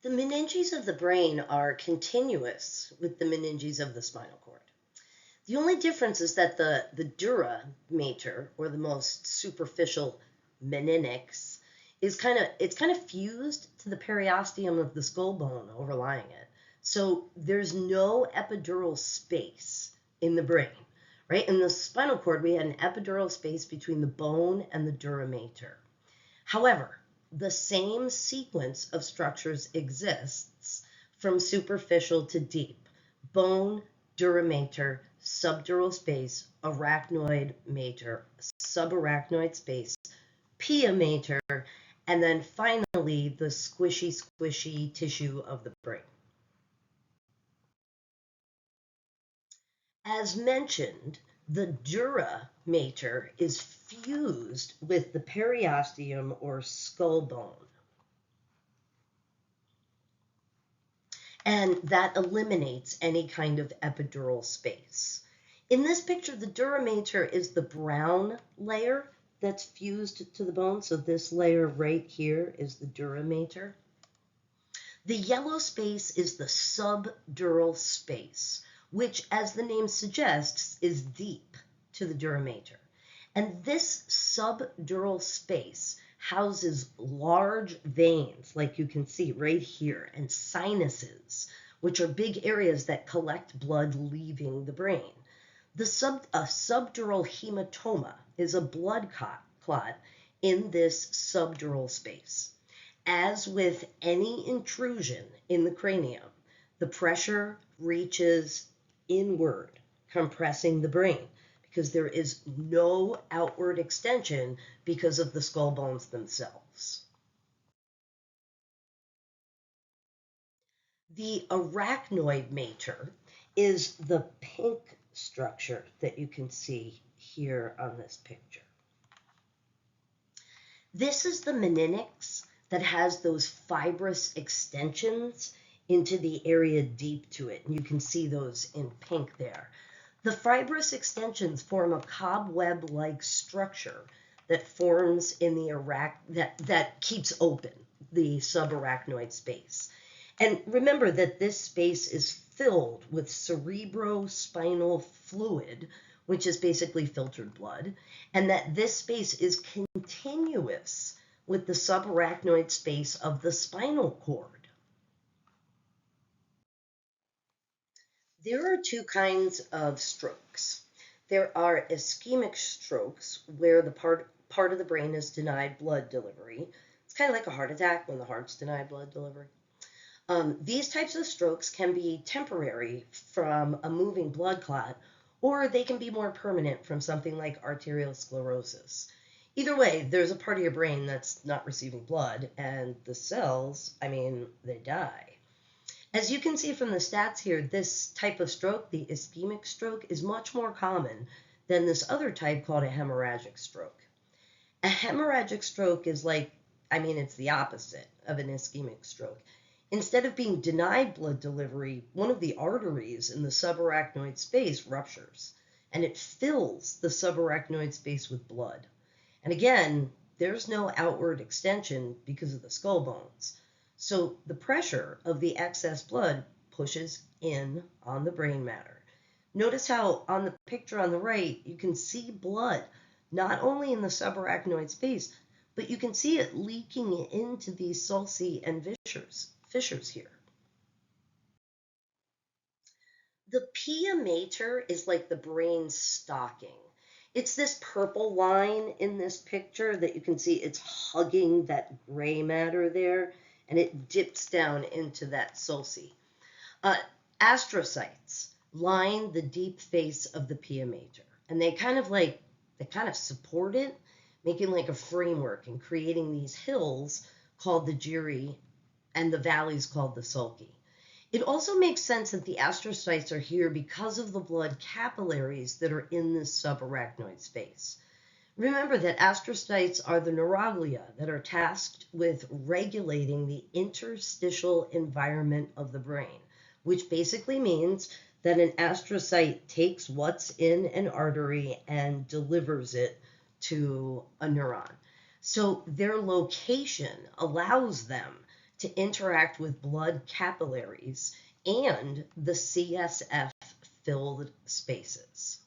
The meninges of the brain are continuous with the meninges of the spinal cord. The only difference is that the dura mater, or the most superficial meninges, it's kind of fused to the periosteum of the skull bone overlying it. So there's no epidural space in the brain, right? In the spinal cord, we had an epidural space between the bone and the dura mater. However, the same sequence of structures exists from superficial to deep: bone, dura mater, subdural space, arachnoid mater, subarachnoid space, pia mater, and then finally the squishy tissue of the brain. As mentioned, the dura mater is fused with the periosteum or skull bone, and that eliminates any kind of epidural space. In this picture, the dura mater is the brown layer that's fused to the bone. So this layer right here is the dura mater. The yellow space is the subdural space, which, as the name suggests, is deep to the dura mater. And this subdural space houses large veins, like you can see right here, and sinuses, which are big areas that collect blood leaving the brain. A subdural hematoma is a blood clot in this subdural space. As with any intrusion in the cranium, the pressure reaches inward, compressing the brain, because there is no outward extension because of the skull bones themselves. The arachnoid mater is the pink structure that you can see here on this picture. This is the meninges that has those fibrous extensions into the area deep to it, and you can see those in pink there. The fibrous extensions form a cobweb-like structure that forms in the that keeps open the subarachnoid space. And remember that this space is filled with cerebrospinal fluid, which is basically filtered blood, and that this space is continuous with the subarachnoid space of the spinal cord. There are two kinds of strokes. There are ischemic strokes, where the part of the brain is denied blood delivery. It's kind of like a heart attack when the heart's denied blood delivery. These types of strokes can be temporary from a moving blood clot, or they can be more permanent from something like arterial sclerosis. Either way, there's a part of your brain that's not receiving blood, and the cells, they die. As you can see from the stats here, this type of stroke, the ischemic stroke, is much more common than this other type called a hemorrhagic stroke. A hemorrhagic stroke is it's the opposite of an ischemic stroke. Instead of being denied blood delivery, one of the arteries in the subarachnoid space ruptures, and it fills the subarachnoid space with blood. And again, there's no outward extension because of the skull bones. So the pressure of the excess blood pushes in on the brain matter. Notice how on the picture on the right, you can see blood, not only in the subarachnoid space, but you can see it leaking into these sulci and fissures here. The pia mater is like the brain stocking. It's this purple line in this picture that you can see. It's hugging that gray matter there, and it dips down into that sulci. Astrocytes line the deep face of the pia mater, and they kind of support it, making like a framework and creating these hills called the gyri and the valleys called the sulci. It also makes sense that the astrocytes are here because of the blood capillaries that are in this subarachnoid space. Remember that astrocytes are the neuroglia that are tasked with regulating the interstitial environment of the brain, which basically means that an astrocyte takes what's in an artery and delivers it to a neuron. So their location allows them to interact with blood capillaries and the CSF filled spaces.